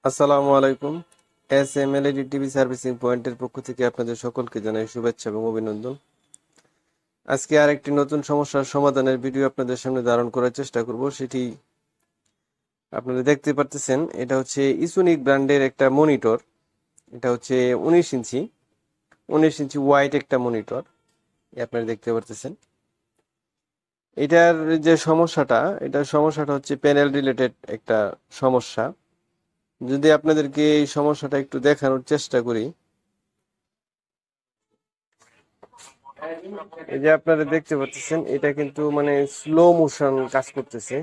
আসসালামু আলাইকুম। এসএমএলইডি TV servicing পয়েন্টের পক্ষ থেকে আপনাদের সকলকে জানাই শুভেচ্ছা এবং অভিনন্দন। আজকে আরেকটি নতুন সমস্যার সমাধানের ভিডিও আপনাদের সামনে ধারণ করার চেষ্টা করব। সেটি আপনারা দেখতে পারতেছেন, এটা হচ্ছে ইসোনিক ব্র্যান্ডের একটা মনিটর। এটা হচ্ছে 19 ইঞ্চি ওয়াইড একটা মনিটর, আপনারা দেখতে পারতেছেন। এটার যে সমস্যাটা হচ্ছে প্যানেল রিলেটেড একটা সমস্যা। যদি আপনাদেরকে এই সমস্যাটা একটু দেখানোর চেষ্টা করি, এই যে আপনারা দেখতে পাচ্ছেন, এটা কিন্তু মানে স্লো মোশন কাজ করতেছে।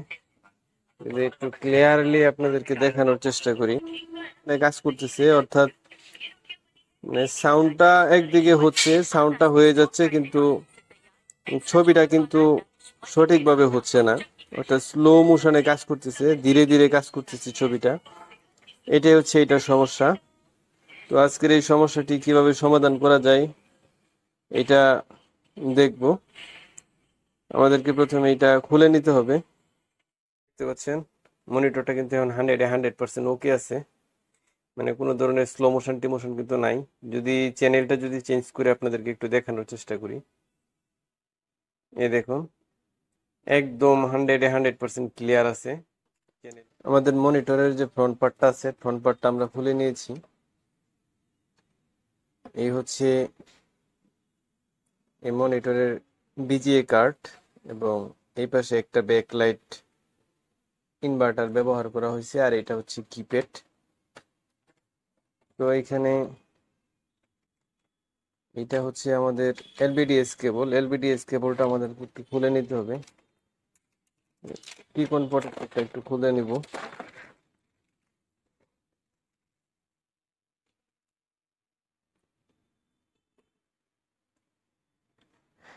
যদি একটু ক্লিয়ারলি আপনাদেরকে দেখানোর চেষ্টা করি, কাজ করতেছে অর্থাৎ মানে সাউন্ডটা একদিকে হচ্ছে, সাউন্ডটা হয়ে যাচ্ছে, কিন্তু ছবিটা কিন্তু সঠিকভাবে হচ্ছে না। অর্থাৎ স্লো মোশনে কাজ করতেছে, ধীরে ধীরে কাজ করতেছে ছবিটা। এটাই হচ্ছে এটার সমস্যা। তো আজকের এই সমস্যাটি কিভাবে সমাধান করা যায় এটা দেখব। আমাদেরকে প্রথমে এটা খুলে নিতে হবে। দেখতে পাচ্ছেন মনিটরটা কিন্তু এখন 100% ওকে আছে, মানে কোনো ধরনের স্লো মোশন টিমোশন কিন্তু নাই। যদি চ্যানেলটা চেঞ্জ করে আপনাদেরকে একটু দেখানোর চেষ্টা করি, এই দেখুন একদম 100% ক্লিয়ার আছে। আমাদের মনিটরের যে ফ্রন্ট পার্টটা আছে, ফ্রন্ট পার্টটা আমরা খুলে নিয়েছি। এই হচ্ছে এই মনিটরের বিজিএ কার্ড, এবং এই পাশে একটা ব্যাকলাইট ইনভার্টার ব্যবহার করা হয়েছে, আর এটা হচ্ছে কিপ্যাড। তো এখানে এটা হচ্ছে আমাদের এলবিডিএস কেবলটা আমাদের একটু খুলে নিতে হবে। টিকন প্রোটেক্টরটা একটু খুলে নিব।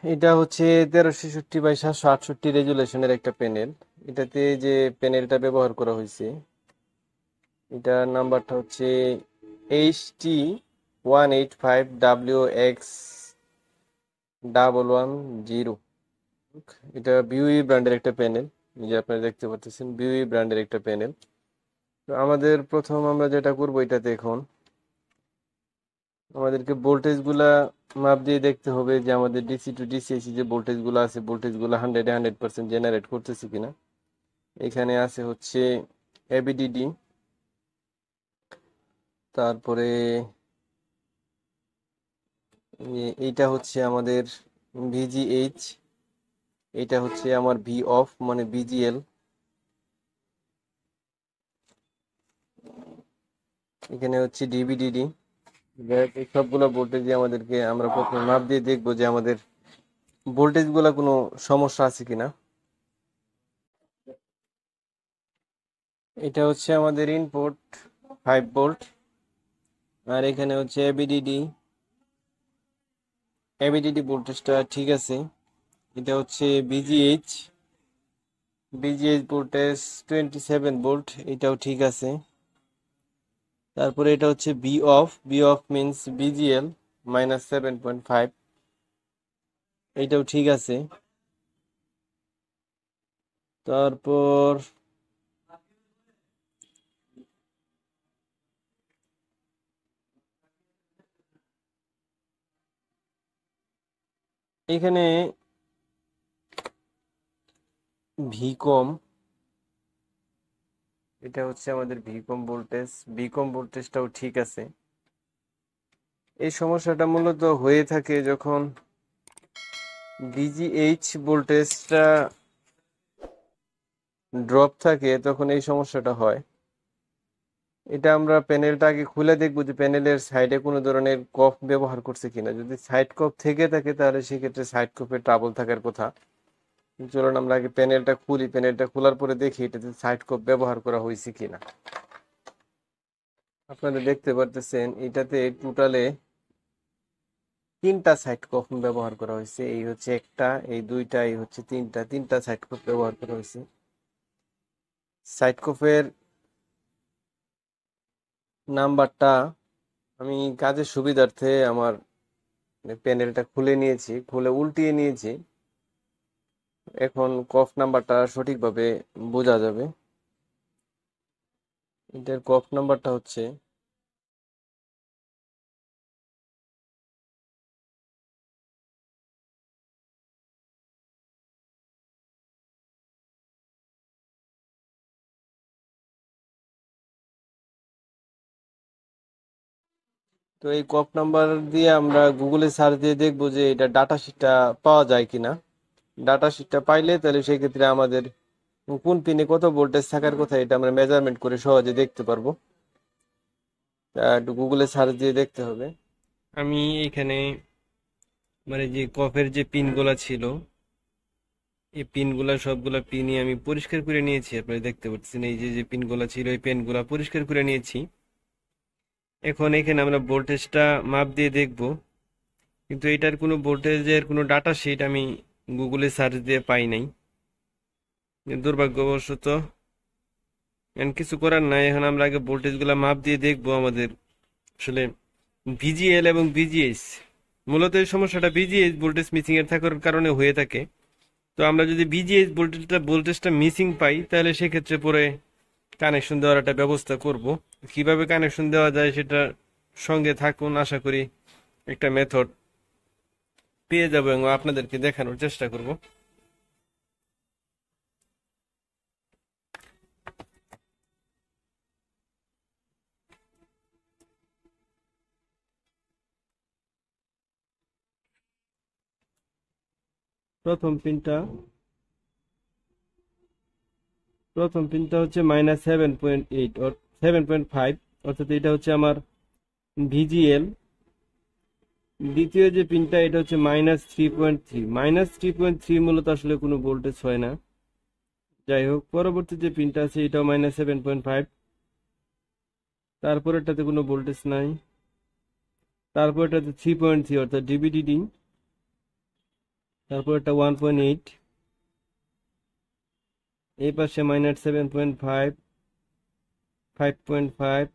এটা হচ্ছে 1366 বাই 768 রেজুলেশনের একটা প্যানেল। এটাতে যে প্যানেলটা ব্যবহার করা হয়েছে, এটার নাম্বারটা হচ্ছে HT185WX1110। এটা বিউই ব্র্যান্ডের একটা প্যানেল, যে আপনারা দেখতে পাচ্ছেন বিউই ব্র্যান্ডের একটা প্যানেল। তো আমরা যেটা করবো, এটাতে এখন আমাদেরকে ভোল্টেজ গুলা মাপ দিয়ে দেখতে হবে যে আমাদের ডিসি টু ডিসিএসি যে ভোল্টেজ গুলো আছে, ভোল্টেজ গুলো 100% জেনারেট করতেছে কিনা। এখানে আছে হচ্ছে এবিডিডি, তারপরে এইটা হচ্ছে আমাদের ভিজিএইচ, এটা হচ্ছে আমার ভি অফ মানে বিজিএল, এখানে হচ্ছে ডিবিডিডি। এই সবগুলো ভোল্টেজ আমাদেরকে আমরা প্রথমে মাপ দিয়ে দেখবো যে আমাদের ভোল্টেজ গুলা কোনো সমস্যা আছে কিনা। এটা হচ্ছে আমাদের ইনপুট 5 ভোল্ট, আর এখানে হচ্ছে এবিডিডি ভোল্টেজটা ঠিক আছে। এটা হচ্ছে বিজিএইচ ভোল্টেজ 27 ভোল্ট, এটাও ঠিক আছে। তারপরে এটা হচ্ছে বি অফ মিনস বিজিএল -7.5, এইটাও ঠিক আছে। তারপর এখানে ভিকম, এটা হচ্ছে আমাদের ভিকম ভোল্টেজটাও ঠিক আছে। এই সমস্যাটা মূলত হয়ে থাকে যখন ভিজিএইচ ভোল্টেজটা ড্রপ থাকে, তখন এই সমস্যাটা হয়। এটা আমরা প্যানেলটা আগে খুলে দেখবো যে প্যানেলের সাইডে কোনো ধরনের কফ ব্যবহার করছে কিনা। যদি সাইড কফ থেকে থাকে, তাহলে সেক্ষেট্রে সাইড কফে ট্রাবল থাকার কথা। চলুন আমরা আগে প্যানেলটা খুলি, প্যানেলটা খোলার পরে দেখি এটাতে সাইড কফ ব্যবহার করা হয়েছে কিনা। আপনারা দেখতে পারতেছেন এটাতে টোটালে 3টা সাইড কফ ব্যবহার করা হয়েছে। এই হচ্ছে একটা, এই দুইটা, এই হচ্ছে তিনটা সাইড কফ ব্যবহার করা হয়েছে। সাইড কফের নাম্বারটা আমি কাজের সুবিধার্থে আমার প্যানেলটা খুলে নিয়েছি, খুলে উল্টিয়ে নিয়েছি। এখন কফ নাম্বারটা সঠিকভাবে বোঝা যাবে। এটার কপ নাম্বারটা হচ্ছে তো এই কপ নাম্বার দিয়ে আমরা গুগলে সার্চ দিয়ে দেখবো যে এটা ডাটা শিটটা পাওয়া যায় কিনা। ডাটা শিটটা পাইলে তাহলে সেই ক্ষেত্রে আমাদের কোন পিনে কত ভোল্টেজ থাকার কথা এটা আমরা মেজারমেন্ট করে সহজে দেখতে পারবো। একটু গুগলে সার্চ দিয়ে দেখতে হবে। আমি এখানে মানে যে কফের যে পিনগুলা ছিল এই পিনগুলা সবগুলা পিনই আমি পরিষ্কার করে নিয়েছি। আপনারা দেখতে পাচ্ছেন এই যে যে পিনগুলা ছিল এই পিনগুলা পরিষ্কার করে নিয়েছি। এখন এখানে আমরা ভোল্টেজটা মাপ দিয়ে দেখব, কিন্তু এটার কোনো ভোল্টেজের কোনো ডাটা শিট আমি গুগলে সার্চ দিয়ে পাই নাই দুর্ভাগ্যবশত। এখন কিছু করার নাই, এখন আমরা আগে ভোল্টেজগুলো মাপ দিয়ে দেখব। আমাদের আসলে ভিজিএল এবং ভিজিএস মূলত এই সমস্যাটা ভিজিএস ভোল্টেজ মিসিং এর থাকার কারণে হয়ে থাকে। তো আমরা যদি ভিজিএস ভোল্টেজটা মিসিং পাই তাহলে সেক্ষেত্রে পরে কানেকশন দেওয়ার একটা ব্যবস্থা করব। কিভাবে কানেকশন দেওয়া যায় সেটা সঙ্গে থাকুন, আশা করি একটা মেথড পেয়ে যাবো এবং আপনাদেরকে দেখানোর চেষ্টা করব। প্রথম পিনটা হচ্ছে -7.8 7.5, অর্থাৎ এটা হচ্ছে আমার ভিজিএল। দ্বিতীয় যে পিনটা এটা হচ্ছে -3.3, -3.3 মূলত আসলে কোনো ভোল্টেজ হয় না। যাই হোক, পরবর্তী যে পিনটা আছে এটাও -7.5, তারপর এটাতে কোনো ভোল্টেজ নাই। তারপর এটাতে 3.3 অর্থাৎ ডিভিডিডি, তারপর এটা 1.8, এই পাশে -7.5, 5.5,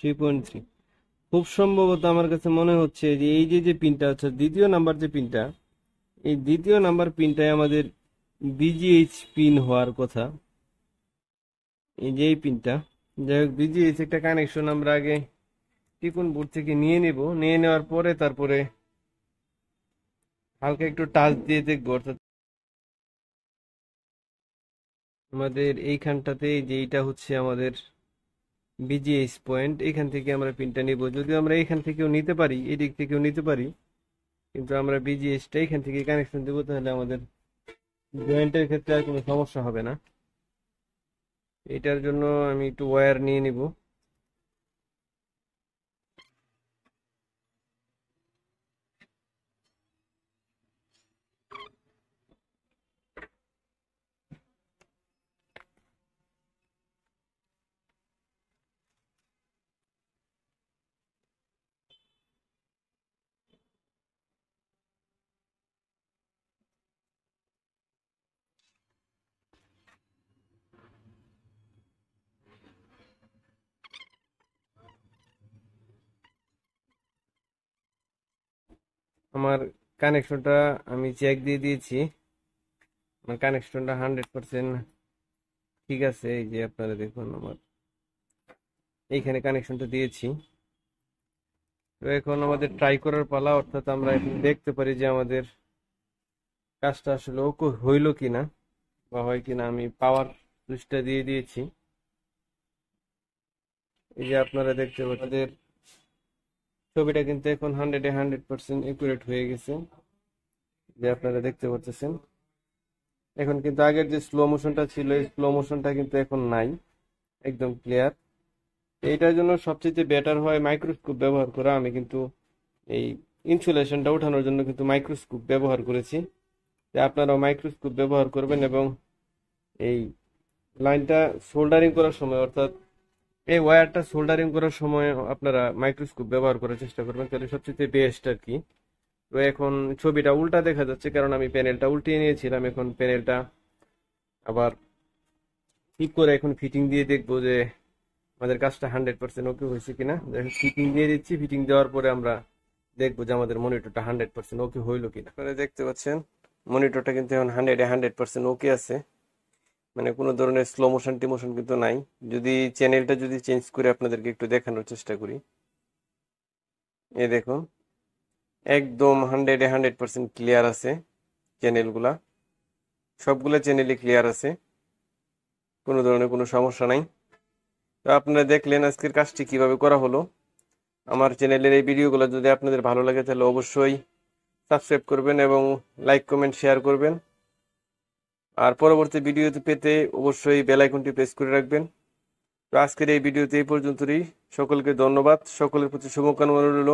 3.3। খুব সম্ভবত আমার কাছে মনে হচ্ছে যে এই যে যে পিনটা হচ্ছে দ্বিতীয় নাম্বার যে পিনটা, এই দ্বিতীয় নাম্বার পিনটাই আমাদের বিজিএইচ পিন হওয়ার কথা। এই যে এই পিনটা, যাই হোক বিজিএইচ একটা কানেকশন আমরা আগে টিকন বোর্ড থেকে নিয়ে নেব। নিয়ে নেওয়ার পরে তারপরে হালকা একটু টাচ দিয়ে দেখবো, অর্থাৎ আমাদের এইখানটাতে যে এইটা হচ্ছে আমাদের বিজিএইচ পয়েন্ট, এখান থেকে আমরা পিনটা নিব। যদিও আমরা এখান থেকেও নিতে পারি, এই দিক থেকেও নিতে পারি, কিন্তু আমরা বিজিএইচটা এখান থেকে কানেকশন দেবো, তাহলে আমাদের জয়েন্টের ক্ষেত্রে আর কোনো সমস্যা হবে না। এটার জন্য আমি একটু ওয়্যার নিয়ে নিব। আমার কানেকশনটা আমি চেক দিয়ে দিয়েছি, আমার কানেকশনটা 100% ঠিক আছে। এই যে আপনারা দেখুন আমার এইখানে কানেকশনটা দিয়েছি। তো এখন আমাদের ট্রাই করার পালা, অর্থাৎ আমরা এখন দেখতে পারি যে আমাদের কাজটা আসলে ওকে হইলো কিনা বা হয় কিনা। আমি পাওয়ার সুইচটা দিয়ে দিয়েছি। এই যে আপনারা দেখতে পাচ্ছেন আমাদের ছবিটা কিন্তু এখন 100% একুরেট হয়ে গেছে, যে আপনারা দেখতে পাচ্ছেন। এখন কিন্তু আগের যে স্লো মোশনটা ছিল এই স্লো মোশনটা কিন্তু এখন নাই, একদম ক্লিয়ার। এইটার জন্য সবচেয়ে বেটার হয় মাইক্রোস্কোপ ব্যবহার করা। আমি কিন্তু এই ইনসুলেশনটা ওঠানোর জন্য কিন্তু মাইক্রোস্কোপ ব্যবহার করেছি। আপনারাও মাইক্রোস্কোপ ব্যবহার করবেন এবং এই লাইনটা সোল্ডারিং করার সময়, অর্থাৎ এই ওয়্যারটা সোল্ডারিং করার সময় আপনারা মাইক্রোস্কোপ ব্যবহার করার চেষ্টা করবেন, তাহলে সবচেয়ে বেস্ট আর কি। তো এখন ছবিটা উল্টা দেখা যাচ্ছে কারণ আমি প্যানেলটা উল্টিয়ে নিয়েছিলাম। এখন প্যানেলটা আবার ঠিক করে এখন ফিটিং দিয়ে দেখবো যে আমাদের কাজটা 100% ওকে হয়েছে কিনা। ফিটিং দিয়ে দিচ্ছি, ফিটিং দেওয়ার পরে আমরা দেখবো যে আমাদের মনিটরটা 100% ওকে হইলো কিনা। আপনারা দেখতে পাচ্ছেন মনিটরটা কিন্তু এখন 100% ওকে আছে, মানে কোনো ধরনের স্লো মোশন টিমোশন কিন্তু নাই। যদি চ্যানেলটা যদি চেঞ্জ করে আপনাদেরকে একটু দেখানোর চেষ্টা করি, এই দেখুন একদম 100% ক্লিয়ার আছে চ্যানেলগুলা, সবগুলা চ্যানেলই ক্লিয়ার আছে, কোনো ধরনের কোনো সমস্যা নাই। তো আপনারা দেখলেন আজকের কাজটি কিভাবে করা হলো। আমার চ্যানেলের এই ভিডিওগুলো যদি আপনাদের ভালো লাগে তাহলে অবশ্যই সাবস্ক্রাইব করবেন এবং লাইক কমেন্ট শেয়ার করবেন। আর পরবর্তী ভিডিওতে পেতে অবশ্যই বেল আইকনটি প্রেস করে রাখবেন। তো আজকের এই ভিডিওতে এই পর্যন্তই। সকলকে ধন্যবাদ, সকলের প্রতি শুভকামনা রইল।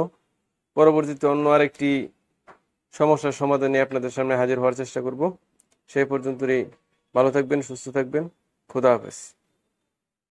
পরবর্তীতে অন্য আরেকটি সমস্যার সমাধানে আপনাদের সামনে হাজির হওয়ার চেষ্টা করব। সেই পর্যন্তই ভালো থাকবেন, সুস্থ থাকবেন। খোদা হাফেজ।